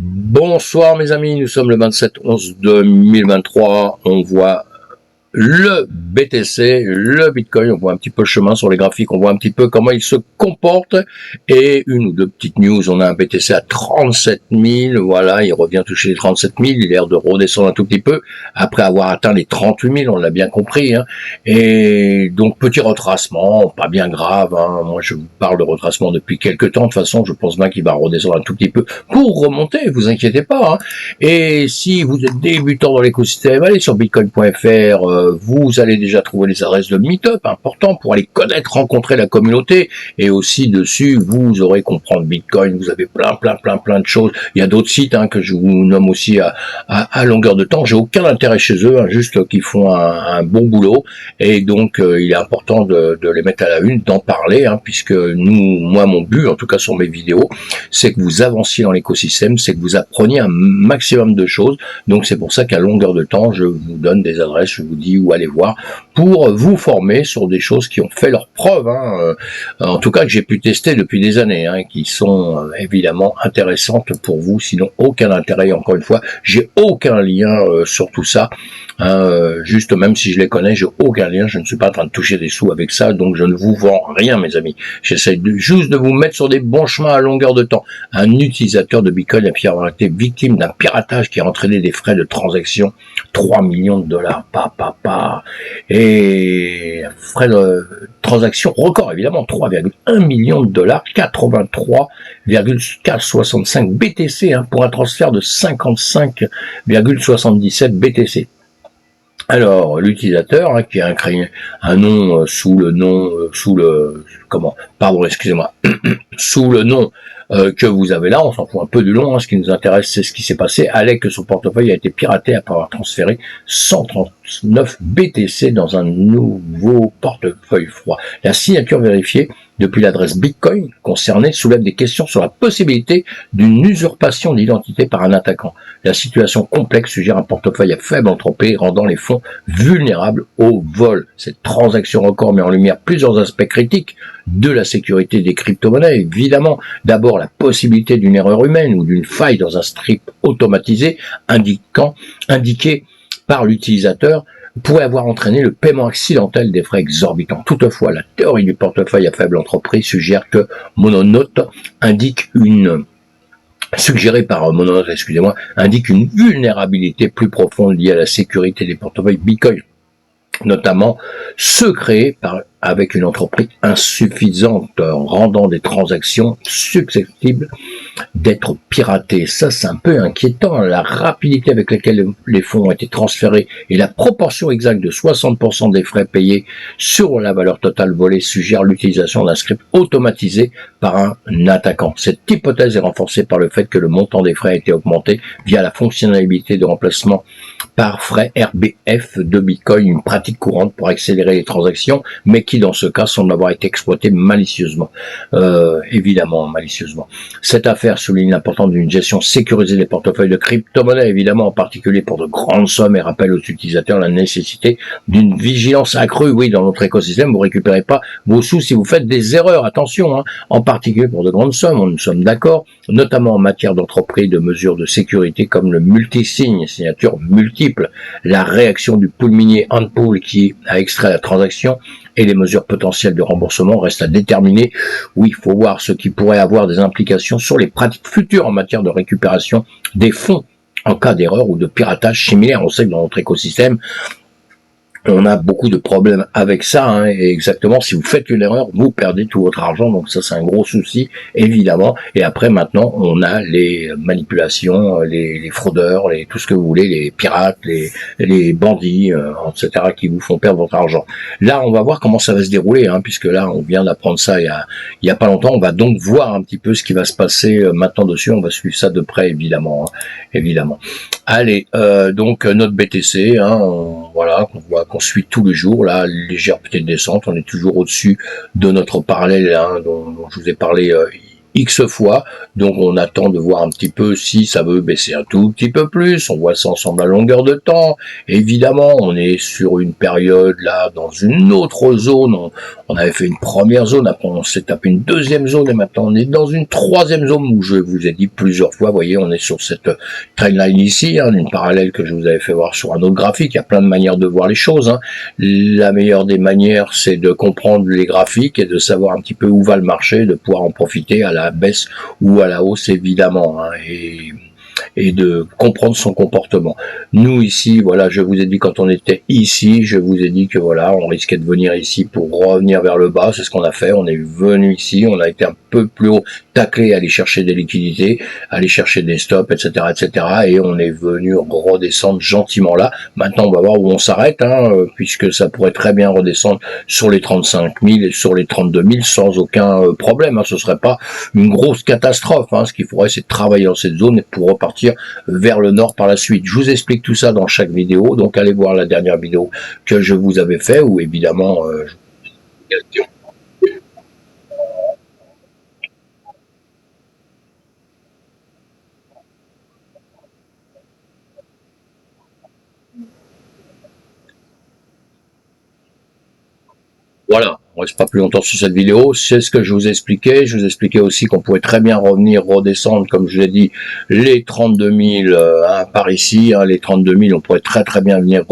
Bonsoir mes amis, nous sommes le 27/11/2023, on voit le BTC, le Bitcoin, on voit un petit peu le chemin sur les graphiques, on voit un petit peu comment il se comporte, et une ou deux petites news. On a un BTC à 37 000, voilà, il revient toucher les 37 000, il a l'air de redescendre un tout petit peu, après avoir atteint les 38 000, on l'a bien compris, hein. Et donc petit retracement, pas bien grave, hein. Moi je vous parle de retracement depuis quelques temps, de toute façon je pense bien qu'il va redescendre un tout petit peu pour remonter, vous inquiétez pas, hein. Et si vous êtes débutant dans l'écosystème, allez sur bitcoin.fr, vous allez déjà trouver les adresses de meet-up importants pour aller connaître, rencontrer la communauté, et aussi dessus vous aurez comprendre Bitcoin. Vous avez plein de choses. Il y a d'autres sites que je vous nomme aussi à longueur de temps. J'ai aucun intérêt chez eux, juste qu'ils font un bon boulot, et donc il est important de les mettre à la une, d'en parler, puisque moi mon but, en tout cas sur mes vidéos, c'est que vous avanciez dans l'écosystème, c'est que vous appreniez un maximum de choses. Donc c'est pour ça qu'à longueur de temps, je vous donne des adresses, je vous dis où aller voir pour vous former sur des choses qui ont fait leur preuve, en tout cas que j'ai pu tester depuis des années, qui sont évidemment intéressantes pour vous. Sinon aucun intérêt, encore une fois, j'ai aucun lien sur tout ça, juste même si je les connais, j'ai aucun lien, je ne suis pas en train de toucher des sous avec ça, donc je ne vous vends rien mes amis. J'essaie juste de vous mettre sur des bons chemins à longueur de temps. Un utilisateur de Bitcoin a avoir été victime d'un piratage qui a entraîné des frais de transaction, 3 millions de dollars, et frais de transaction record évidemment, 3,1 millions de dollars, 83,65 BTC, pour un transfert de 55,77 BTC. Alors, l'utilisateur, qui a créé un nom sous le nom que vous avez là, on s'en fout un peu du long, ce qui nous intéresse c'est ce qui s'est passé. Alec, que son portefeuille a été piraté après avoir transféré 139 BTC dans un nouveau portefeuille froid. La signature vérifiée depuis l'adresse Bitcoin concernée soulève des questions sur la possibilité d'une usurpation d'identité par un attaquant. La situation complexe suggère un portefeuille à faible entropie rendant les fonds vulnérables au vol. Cette transaction record met en lumière plusieurs aspects critiques de la sécurité des crypto-monnaies. Évidemment, d'abord la possibilité d'une erreur humaine ou d'une faille dans un script automatisé indiqué par l'utilisateur pourrait avoir entraîné le paiement accidentel des frais exorbitants. Toutefois, la théorie du portefeuille à faible entreprise suggère que Mononote indique une vulnérabilité plus profonde liée à la sécurité des portefeuilles Bitcoin, notamment ceux créés avec une entreprise insuffisante, rendant des transactions susceptibles d'être piratées. Ça, c'est un peu inquiétant. La rapidité avec laquelle les fonds ont été transférés et la proportion exacte de 60% des frais payés sur la valeur totale volée suggère l'utilisation d'un script automatisé par un attaquant. Cette hypothèse est renforcée par le fait que le montant des frais a été augmenté via la fonctionnalité de remplacement par frais RBF de Bitcoin, une pratique courante pour accélérer les transactions, mais qui dans ce cas semble avoir été exploitée malicieusement. Évidemment, malicieusement. Cette affaire souligne l'importance d'une gestion sécurisée des portefeuilles de crypto-monnaies, évidemment en particulier pour de grandes sommes, et rappelle aux utilisateurs la nécessité d'une vigilance accrue. Oui, dans notre écosystème, vous récupérez pas vos sous si vous faites des erreurs, attention, en particulier pour de grandes sommes, nous sommes d'accord, notamment en matière d'entreprise, de mesures de sécurité comme le multisigne, signature multiple, la réaction du pool minier Antpool qui a extrait la transaction, et les mesures potentielles de remboursement restent à déterminer. Oui, il faut voir ce qui pourrait avoir des implications sur les pratiques futures en matière de récupération des fonds en cas d'erreur ou de piratage similaire. On sait que dans notre écosystème, on a beaucoup de problèmes avec ça, et exactement, si vous faites une erreur, vous perdez tout votre argent, donc ça c'est un gros souci, évidemment. Et après, maintenant, on a les manipulations, les fraudeurs, tout ce que vous voulez, les pirates, les bandits, etc., qui vous font perdre votre argent. Là, on va voir comment ça va se dérouler, puisque là, on vient d'apprendre ça il y a pas longtemps. On va donc voir un petit peu ce qui va se passer maintenant dessus. On va suivre ça de près, évidemment, évidemment. Allez, donc notre BTC, voilà, qu'on suit tous les jours, là, légère petite descente, on est toujours au-dessus de notre parallèle, dont je vous ai parlé X fois, donc on attend de voir un petit peu si ça veut baisser un tout petit peu plus, on voit ça ensemble à longueur de temps. Évidemment, on est sur une période là, dans une autre zone, on avait fait une première zone, après on s'est tapé une deuxième zone, et maintenant on est dans une troisième zone où je vous ai dit plusieurs fois, vous voyez, on est sur cette trendline ici, hein, une parallèle que je vous avais fait voir sur un autre graphique. Il y a plein de manières de voir les choses, hein. La meilleure des manières, c'est de comprendre les graphiques et de savoir un petit peu où va le marché, de pouvoir en profiter à la baisse ou à la hausse, évidemment, hein, et de comprendre son comportement. Nous ici, voilà, je vous ai dit quand on était ici, je vous ai dit que voilà, on risquait de venir ici pour revenir vers le bas, c'est ce qu'on a fait, on est venu ici, on a été un peu plus haut, taclé, aller chercher des liquidités, aller chercher des stops, etc., etc., et on est venu redescendre gentiment là. Maintenant, on va voir où on s'arrête, hein, puisque ça pourrait très bien redescendre sur les 35 000 et sur les 32 000 sans aucun problème, hein. Ce serait pas une grosse catastrophe, hein. Ce qu'il faudrait, c'est de travailler dans cette zone pour repartir vers le nord par la suite. Je vous explique tout ça dans chaque vidéo, donc allez voir la dernière vidéo que je vous avais fait, où évidemment voilà, on reste pas plus longtemps sur cette vidéo, c'est ce que je vous expliquais. Je vous expliquais aussi qu'on pouvait très bien revenir, redescendre, comme je l'ai dit, les 32 000 hein, par ici, hein, les 32 000, on pourrait très bien venir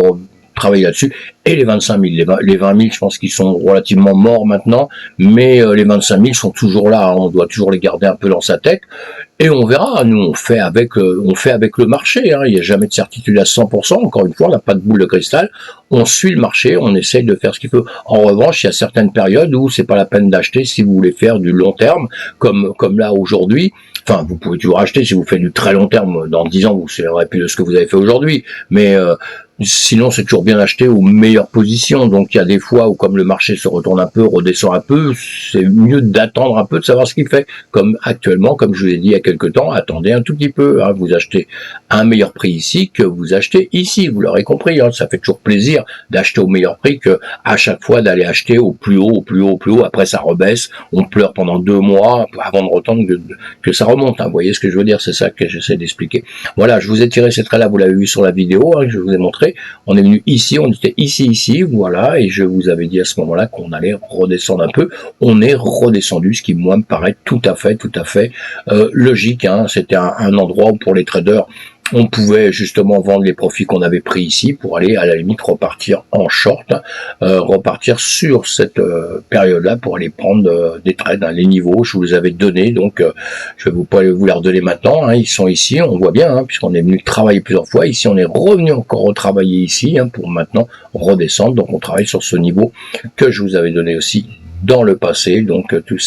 travailler là-dessus, et les 25 000, les 20 000, je pense qu'ils sont relativement morts maintenant, mais les 25 000 sont toujours là, hein, on doit toujours les garder un peu dans sa tête, et on verra. Nous, on fait avec le marché, hein, il n'y a jamais de certitude à 100%, encore une fois, on n'a pas de boule de cristal, on suit le marché, on essaye de faire ce qu'il faut. En revanche, il y a certaines périodes où c'est pas la peine d'acheter si vous voulez faire du long terme, comme là aujourd'hui. Enfin, vous pouvez toujours acheter si vous faites du très long terme. Dans 10 ans, vous savez plus de ce que vous avez fait aujourd'hui, mais sinon, c'est toujours bien acheté aux meilleures positions. Donc, il y a des fois où, comme le marché se retourne un peu, redescend un peu, c'est mieux d'attendre un peu, de savoir ce qu'il fait. Comme actuellement, comme je vous l'ai dit il y a quelques temps, attendez un tout petit peu, hein. Vous achetez à un meilleur prix ici que vous achetez ici. Vous l'aurez compris, hein. Ça fait toujours plaisir d'acheter au meilleur prix que à chaque fois d'aller acheter au plus haut, au plus haut, au plus haut. Après, ça rebaisse. On pleure pendant 2 mois avant de retendre que ça remonte, hein. Vous voyez ce que je veux dire? C'est ça que j'essaie d'expliquer. Voilà, je vous ai tiré ces traits-là. Vous l'avez vu sur la vidéo, hein, que je vous ai montré. On est venu ici, on était ici, voilà, et je vous avais dit à ce moment-là qu'on allait redescendre un peu. On est redescendu, ce qui moi me paraît tout à fait logique, hein. C'était un endroit où pour les traders on pouvait justement vendre les profits qu'on avait pris ici pour aller à la limite repartir en short, repartir sur cette période-là pour aller prendre des trades, hein. Les niveaux, je vous les avais donnés, donc je vais pas vous les redonner maintenant, hein. Ils sont ici, on voit bien, hein, puisqu'on est venu travailler plusieurs fois. Ici, on est revenu encore retravailler ici, hein, pour maintenant redescendre. Donc on travaille sur ce niveau que je vous avais donné aussi dans le passé. Donc tout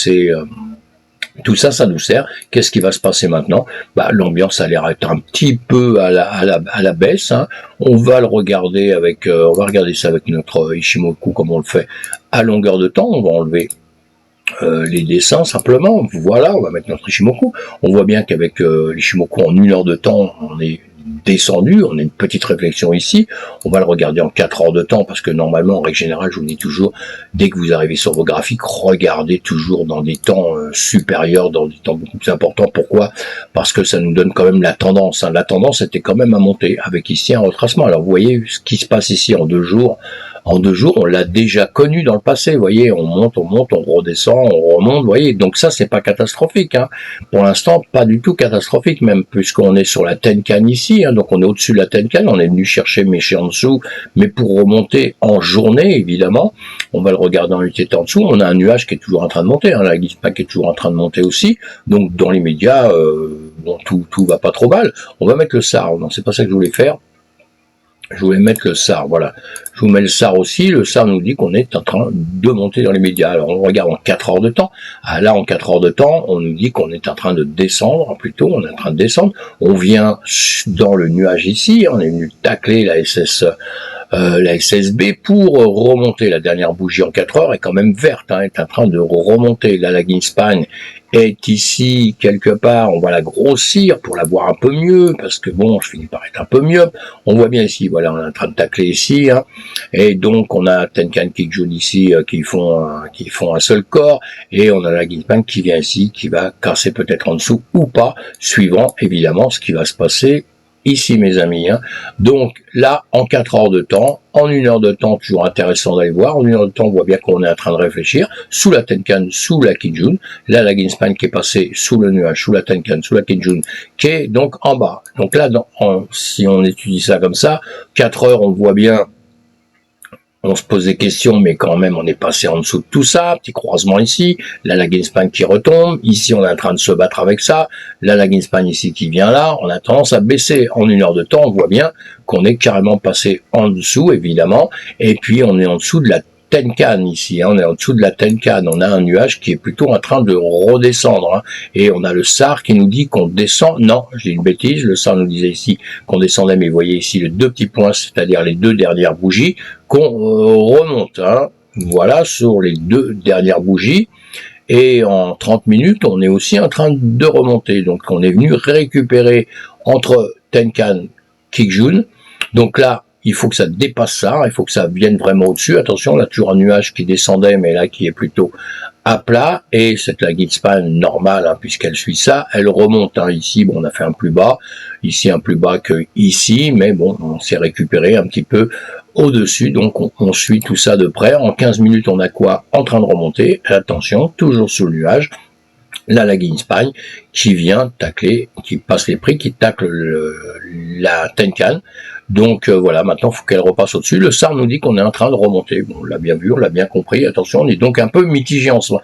ça, ça nous sert. Qu'est-ce qui va se passer maintenant? L'ambiance a l'air d'être un petit peu à la baisse, hein. On va le regarder avec, on va regarder ça avec notre Ichimoku comme on le fait à longueur de temps. On va enlever les dessins simplement. Voilà, on va mettre notre Ichimoku. On voit bien qu'avec l'Ichimoku en 1 heure de temps, on est descendu, on a une petite réflexion ici, on va le regarder en 4 heures de temps, parce que normalement, en règle générale, je vous dis toujours, dès que vous arrivez sur vos graphiques, regardez toujours dans des temps supérieurs, dans des temps beaucoup plus importants. Pourquoi? Parce que ça nous donne quand même la tendance, hein. La tendance était quand même à monter, avec ici un retracement. Alors vous voyez ce qui se passe ici en 2 jours. En 2 jours, on l'a déjà connu dans le passé, vous voyez, on monte, on redescend, on remonte, vous voyez, donc ça, c'est pas catastrophique, hein. Pour l'instant, pas du tout catastrophique, même, puisqu'on est sur la Tenkan ici, hein, donc on est au-dessus de la Tenkan, on est venu chercher Méché en dessous, mais pour remonter en journée, évidemment, on va le regarder en UTT en dessous, on a un nuage qui est toujours en train de monter, hein, la Guispa qui est toujours en train de monter aussi, donc dans les médias, bon, tout va pas trop mal. On va mettre le SAR, non, c'est pas ça que je voulais faire. Je voulais mettre le SAR, voilà. Je vous mets le SAR aussi. Le SAR nous dit qu'on est en train de monter dans les médias. Alors, on regarde en 4 heures de temps. Là, en 4 heures de temps, on nous dit qu'on est en train de descendre, plutôt, on est en train de descendre. On vient dans le nuage ici. On est venu tacler la SS la SSB, pour remonter. La dernière bougie en 4 heures est quand même verte, hein, est en train de remonter. Là, la Greenspan est ici quelque part, on va la grossir pour la voir un peu mieux, parce que bon, je finis par être un peu mieux. On voit bien ici, voilà, on est en train de tacler ici, hein, et donc on a Tenkan Kijun ici qui font un seul corps, et on a la Greenspan qui vient ici, qui va casser peut-être en dessous ou pas, suivant évidemment ce qui va se passer ici, mes amis, hein. Donc là, en 4 heures de temps, en 1 heure de temps, toujours intéressant d'aller voir, en 1 heure de temps, on voit bien qu'on est en train de réfléchir, sous la Tenkan, sous la Kijun, là, la Greenspan qui est passée sous le nuage, sous la Tenkan, sous la Kijun, qui est donc en bas. Donc là, si on étudie ça comme ça, 4 heures, on voit bien, on se pose des questions, mais quand même, on est passé en dessous de tout ça. Petit croisement ici. Là, la Greenspan qui retombe. Ici, on est en train de se battre avec ça. Là, la Greenspan ici qui vient là. On a tendance à baisser. En 1 heure de temps, on voit bien qu'on est carrément passé en dessous, évidemment. Et puis, on est en dessous de la Tenkan ici, hein, on est en dessous de la Tenkan, on a un nuage qui est plutôt en train de redescendre, hein, et on a le SAR qui nous dit qu'on descend, non, j'ai une bêtise, le SAR nous disait ici qu'on descendait, mais vous voyez ici les 2 petits points, c'est-à-dire les 2 dernières bougies, qu'on remonte, hein, voilà, sur les 2 dernières bougies, et en 30 minutes, on est aussi en train de remonter, donc on est venu récupérer entre Tenkan, Kijun, donc là, il faut que ça dépasse ça, il faut que ça vienne vraiment au-dessus. Attention, on a toujours un nuage qui descendait, mais là qui est plutôt à plat, et c'est la Greenspan normale, hein, puisqu'elle suit ça, elle remonte, hein, ici, bon, on a fait un plus bas, ici un plus bas que ici, mais bon, on s'est récupéré un petit peu au-dessus, donc on suit tout ça de près. En 15 minutes, on a quoi? En train de remonter, attention, toujours sous le nuage. Là, la Greenspan qui vient tacler, qui passe les prix, qui tacle la Tenkan. Donc voilà, maintenant il faut qu'elle repasse au-dessus. Le SAR nous dit qu'on est en train de remonter. Bon, on l'a bien vu, on l'a bien compris. Attention, on est donc un peu mitigé en ce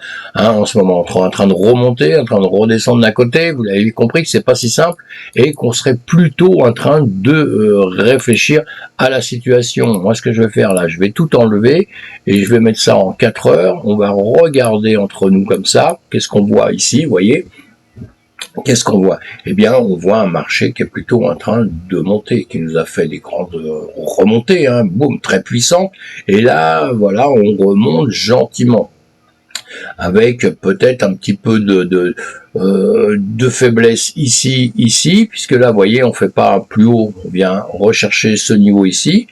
moment, en train de remonter, en train de redescendre d'un côté. Vous l'avez compris que c'est pas si simple et qu'on serait plutôt en train de réfléchir à la situation. Moi, ce que je vais faire là, je vais tout enlever et je vais mettre ça en 4 heures. On va regarder entre nous comme ça. Qu'est-ce qu'on voit ici, vous voyez? Qu'est-ce qu'on voit? Eh bien, on voit un marché qui est plutôt en train de monter, qui nous a fait des grandes remontées, hein, boum, très puissant. Et là, voilà, on remonte gentiment, avec peut-être un petit peu de faiblesse ici, puisque là, vous voyez, on fait pas plus haut, on vient rechercher ce niveau ici.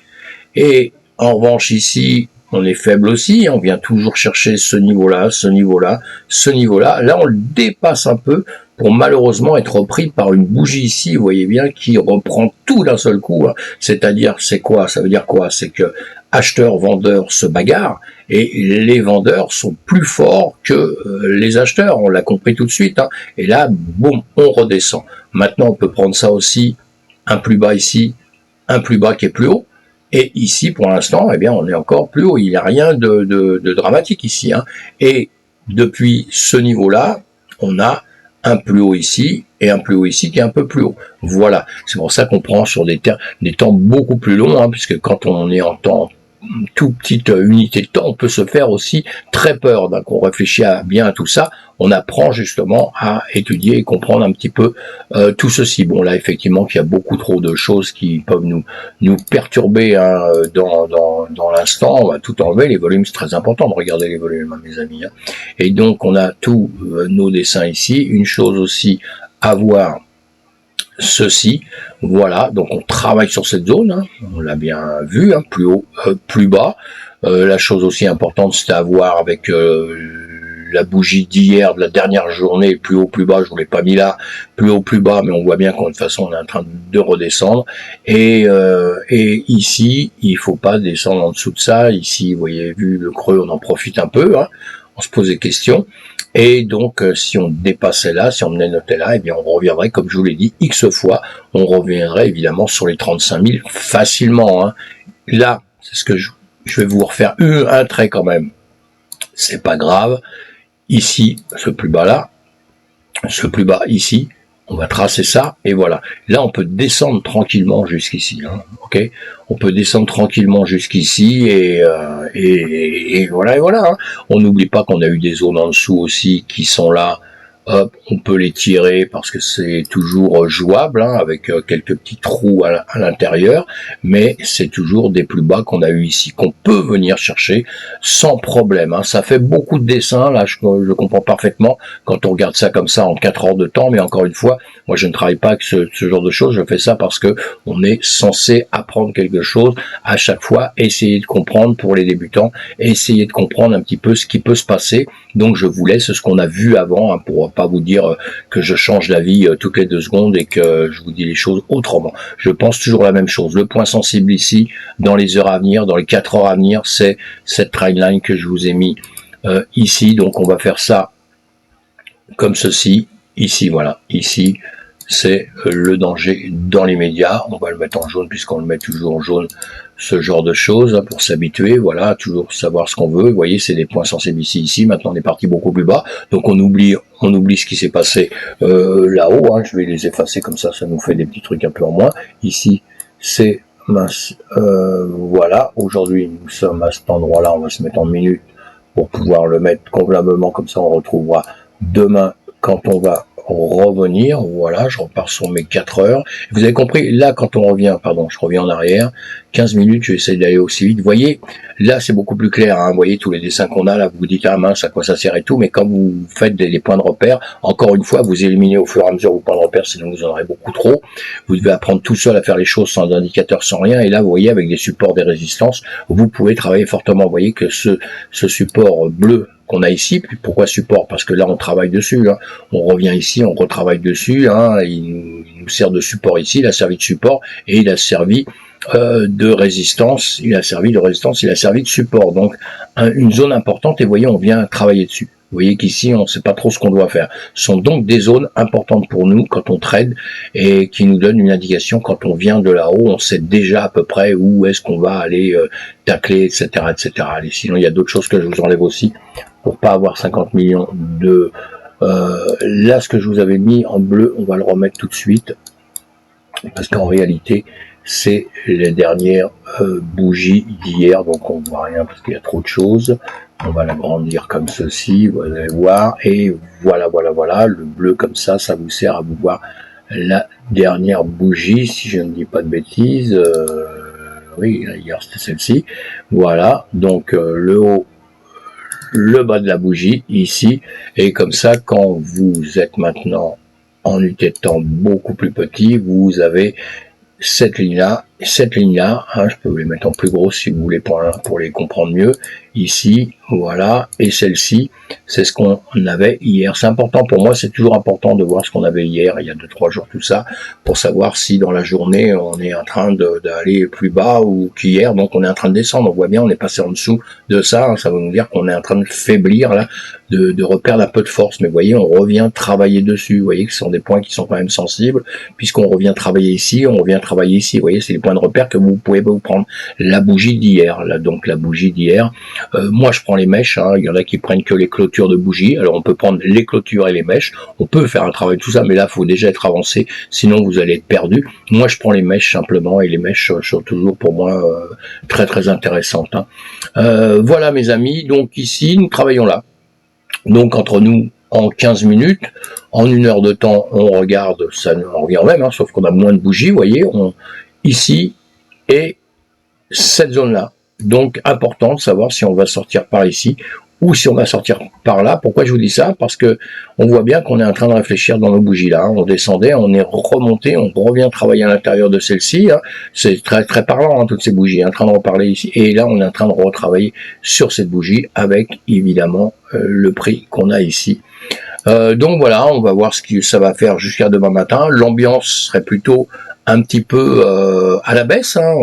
Et en revanche, ici, on est faible aussi, on vient toujours chercher ce niveau-là, ce niveau-là, ce niveau-là. Là, on le dépasse un peu pour malheureusement être pris par une bougie ici, vous voyez bien, qui reprend tout d'un seul coup. Hein. C'est-à-dire, c'est quoi? Ça veut dire quoi? C'est que acheteurs, vendeurs se bagarrent et les vendeurs sont plus forts que les acheteurs. On l'a compris tout de suite. Hein. Et là, boum, on redescend. Maintenant, on peut prendre ça aussi, un plus bas ici, un plus bas qui est plus haut. Et ici, pour l'instant, eh bien, on est encore plus haut. Il n'y a rien de dramatique ici. Hein. Et depuis ce niveau-là, on a un plus haut ici et un plus haut ici qui est un peu plus haut. Voilà. C'est pour ça qu'on prend sur des temps beaucoup plus longs, hein, puisque quand on est en temps toute petite unité de temps, on peut se faire aussi très peur. Donc on réfléchit bien à tout ça, on apprend justement à étudier et comprendre un petit peu tout ceci. Bon là effectivement qu'il y a beaucoup trop de choses qui peuvent nous perturber hein, dans l'instant, on va tout enlever, les volumes c'est très important de regarder les volumes hein, mes amis. Hein. Et donc on a tous nos dessins ici, une chose aussi à voir, ceci, voilà, donc on travaille sur cette zone, hein, on l'a bien vu, hein, plus haut, plus bas. La chose aussi importante, c'était à voir avec la bougie d'hier, de la dernière journée, plus haut, plus bas, je vous l'ai pas mis là, plus haut, plus bas, mais on voit bien qu'de toute façon, on est en train de redescendre. Et ici, il faut pas descendre en dessous de ça. Ici, vous voyez, vu le creux, on en profite un peu, hein, on se pose des questions. Et donc, si on dépassait là, si on menait noté là, eh bien, on reviendrait, comme je vous l'ai dit, X fois, on reviendrait évidemment sur les 35 000 facilement. Hein. Là, c'est ce que je vais vous refaire un trait quand même. C'est pas grave. Ici, ce plus bas là, ce plus bas ici, on va tracer ça, et voilà. Là, on peut descendre tranquillement jusqu'ici, hein, ok. On peut descendre tranquillement jusqu'ici, et voilà, et voilà. Hein. On n'oublie pas qu'on a eu des zones en dessous aussi qui sont là, Hop, on peut les tirer parce que c'est toujours jouable, hein, avec quelques petits trous à l'intérieur, mais c'est toujours des plus bas qu'on a eu ici, qu'on peut venir chercher sans problème, hein. Ça fait beaucoup de dessins, là, je comprends parfaitement quand on regarde ça comme ça en 4 heures de temps, mais encore une fois, moi je ne travaille pas avec ce genre de choses, je fais ça parce que on est censé apprendre quelque chose à chaque fois, essayer de comprendre pour les débutants, essayer de comprendre un petit peu ce qui peut se passer. Donc je vous laisse ce qu'on a vu avant, hein, pour pas vous dire que je change d'avis toutes les 2 secondes et que je vous dis les choses autrement. Je pense toujours la même chose. Le point sensible ici, dans les heures à venir, dans les 4 heures à venir, c'est cette trendline que je vous ai mis ici. Donc on va faire ça comme ceci. Ici, voilà. Ici, c'est le danger dans les médias. On va le mettre en jaune puisqu'on le met toujours en jaune, ce genre de choses, hein, pour s'habituer. Voilà, toujours savoir ce qu'on veut. Vous voyez, c'est des points sensibles ici. Maintenant, on est parti beaucoup plus bas. Donc, on oublie ce qui s'est passé là-haut. Hein. Je vais les effacer comme ça nous fait des petits trucs un peu en moins. Ici, c'est mince. Voilà, aujourd'hui, nous sommes à cet endroit-là. On va se mettre en minutes pour pouvoir le mettre convenablement. Comme ça, on retrouvera demain quand on va revenir. Voilà, je repars sur mes 4 heures. Vous avez compris, là, quand on revient, pardon, je reviens en arrière, 15 minutes, je vais essayer d'aller aussi vite. Vous voyez, là, c'est beaucoup plus clair, hein. Vous voyez, tous les dessins qu'on a, là, vous vous dites, ah mince, à quoi ça sert et tout, mais quand vous faites des points de repère, encore une fois, vous éliminez au fur et à mesure vos points de repère, sinon vous en aurez beaucoup trop. Vous devez apprendre tout seul à faire les choses sans indicateur, sans rien, et là, vous voyez, avec des supports, des résistances, vous pouvez travailler fortement. Vous voyez que ce support bleu qu'on a ici, puis pourquoi support? Parce que là, on travaille dessus, hein. On revient ici, on retravaille dessus, hein. Il nous sert de support ici, il a servi de support, et il a servi de résistance, il a servi de support. Donc, une zone importante, et vous voyez, on vient travailler dessus. Vous voyez qu'ici, on ne sait pas trop ce qu'on doit faire. Ce sont donc des zones importantes pour nous quand on trade et qui nous donnent une indication quand on vient de là-haut. On sait déjà à peu près où est-ce qu'on va aller tacler, etc., etc. Allez, sinon, il y a d'autres choses que je vous enlève aussi pour pas avoir 50 millions de... là, ce que je vous avais mis en bleu, on va le remettre tout de suite parce qu'en réalité, c'est les dernières bougies d'hier, donc on ne voit rien parce qu'il y a trop de choses. On va l'agrandir comme ceci, vous allez voir, et voilà, le bleu comme ça vous sert à vous voir la dernière bougie, si je ne dis pas de bêtises. Oui, hier c'était celle-ci. Voilà, donc le haut, le bas de la bougie ici, et comme ça, quand vous êtes maintenant en unité de temps beaucoup plus petit, vous avez cette ligne-là, hein, je peux vous les mettre en plus gros si vous voulez pour les comprendre mieux, ici, voilà, et celle-ci, c'est ce qu'on avait hier. C'est important pour moi, c'est toujours important de voir ce qu'on avait hier, il y a 2-3 jours, tout ça, pour savoir si dans la journée, on est en train d'aller plus bas ou qu'hier, donc on est en train de descendre. On voit bien, on est passé en dessous de ça, hein, ça veut nous dire qu'on est en train de faiblir, là, de reperdre un peu de force. Mais vous voyez, on revient travailler dessus. Vous voyez que ce sont des points qui sont quand même sensibles, puisqu'on revient travailler ici, on revient travailler ici. Vous voyez, c'est les points de repère que vous pouvez vous prendre. La bougie d'hier, là, donc la bougie d'hier. Moi, je prends les mèches, hein. Il y en a qui prennent que les clôtures de bougies. Alors, on peut prendre les clôtures et les mèches. On peut faire un travail tout ça, mais là, il faut déjà être avancé, sinon vous allez être perdu. Moi, je prends les mèches simplement, et les mèches sont toujours pour moi très très intéressantes, hein. Voilà, mes amis. Donc ici, nous travaillons là. Donc entre nous, en 15 minutes, en 1 heure de temps, on regarde, ça on revient même, hein, sauf qu'on a moins de bougies, vous voyez, ici, et cette zone-là. Donc important de savoir si on va sortir par ici ou si on va sortir par là. Pourquoi je vous dis ça? Parce que on voit bien qu'on est en train de réfléchir dans nos bougies là. On descendait, on est remonté, on revient travailler à l'intérieur de celle-ci. Hein. C'est très très parlant, hein, toutes ces bougies. En train de reparler ici. Et là, on est en train de retravailler sur cette bougie avec évidemment le prix qu'on a ici. Donc voilà, on va voir ce que ça va faire jusqu'à demain matin. L'ambiance serait plutôt un petit peu à la baisse, hein.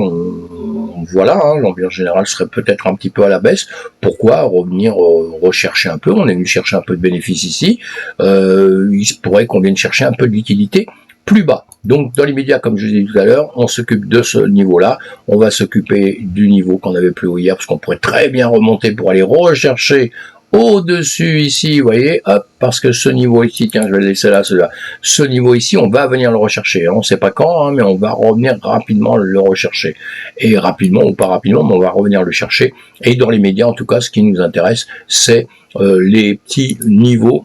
Voilà, hein, l'ambiance générale serait peut-être un petit peu à la baisse. Pourquoi revenir rechercher un peu? On est venu chercher un peu de bénéfices ici. Il se pourrait qu'on vienne chercher un peu de liquidité plus bas. Donc dans l'immédiat, comme je vous ai dit tout à l'heure, on s'occupe de ce niveau-là. On va s'occuper du niveau qu'on avait plus haut hier, parce qu'on pourrait très bien remonter pour aller rechercher au-dessus ici, vous voyez, hop, parce que ce niveau ici, tiens, je vais le laisser là, celui-là, ce niveau ici, on va venir le rechercher, hein, on ne sait pas quand, hein, mais on va revenir rapidement le rechercher, et rapidement ou pas rapidement, mais on va revenir le chercher, et dans les médias, en tout cas, ce qui nous intéresse, c'est les petits niveaux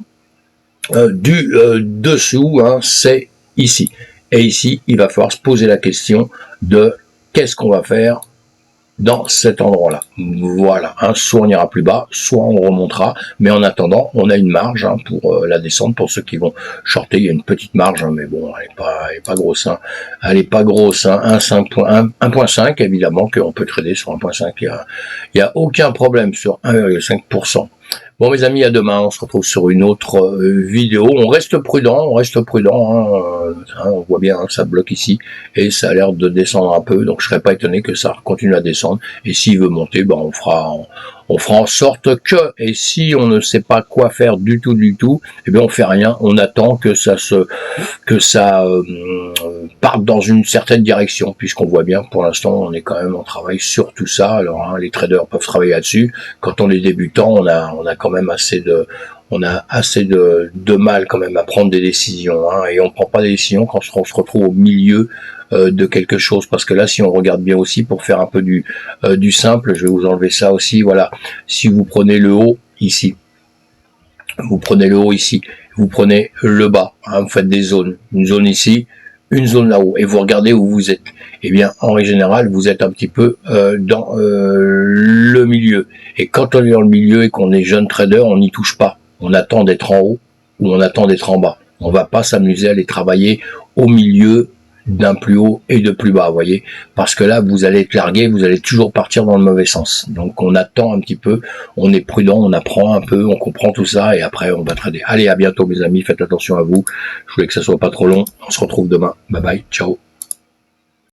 du dessous, hein, c'est ici. Et ici, il va falloir se poser la question de qu'est-ce qu'on va faire dans cet endroit-là. Voilà, hein, soit on ira plus bas, soit on remontera, mais en attendant, on a une marge hein, pour la descente. Pour ceux qui vont shorter, il y a une petite marge, hein, mais bon, elle est pas grosse. Hein. Elle est pas grosse, hein, 1.5 évidemment qu'on peut trader sur 1.5. Il y a aucun problème sur 1,5%. Bon mes amis, à demain, on se retrouve sur une autre vidéo. On reste prudent, on voit bien que ça bloque ici et ça a l'air de descendre un peu, donc je serais pas étonné que ça continue à descendre. Et s'il veut monter, ben on fera en sorte que, et si on ne sait pas quoi faire du tout, eh bien on fait rien, on attend que ça parte dans une certaine direction, puisqu'on voit bien pour l'instant on est quand même en travail sur tout ça. Alors hein, les traders peuvent travailler là-dessus. Quand on est débutant, on a quand même assez de mal quand même à prendre des décisions, hein, et on prend pas des décisions quand on se retrouve au milieu de quelque chose, parce que là si on regarde bien aussi, pour faire un peu du simple, je vais vous enlever ça aussi, voilà, si vous prenez le haut ici, vous prenez le haut ici, vous prenez le bas, hein, vous faites des zones, une zone ici, une zone là-haut, et vous regardez où vous êtes, eh bien en règle générale vous êtes un petit peu dans le milieu, et quand on est dans le milieu et qu'on est jeune trader, on n'y touche pas, on attend d'être en haut ou on attend d'être en bas, on va pas s'amuser à aller travailler au milieu d'un plus haut et de plus bas, vous voyez, parce que là vous allez être largué, vous allez toujours partir dans le mauvais sens. Donc on attend un petit peu, on est prudent, on apprend un peu, on comprend tout ça et après on va trader. Allez, à bientôt mes amis, faites attention à vous, je voulais que ça soit pas trop long, on se retrouve demain, bye bye, ciao.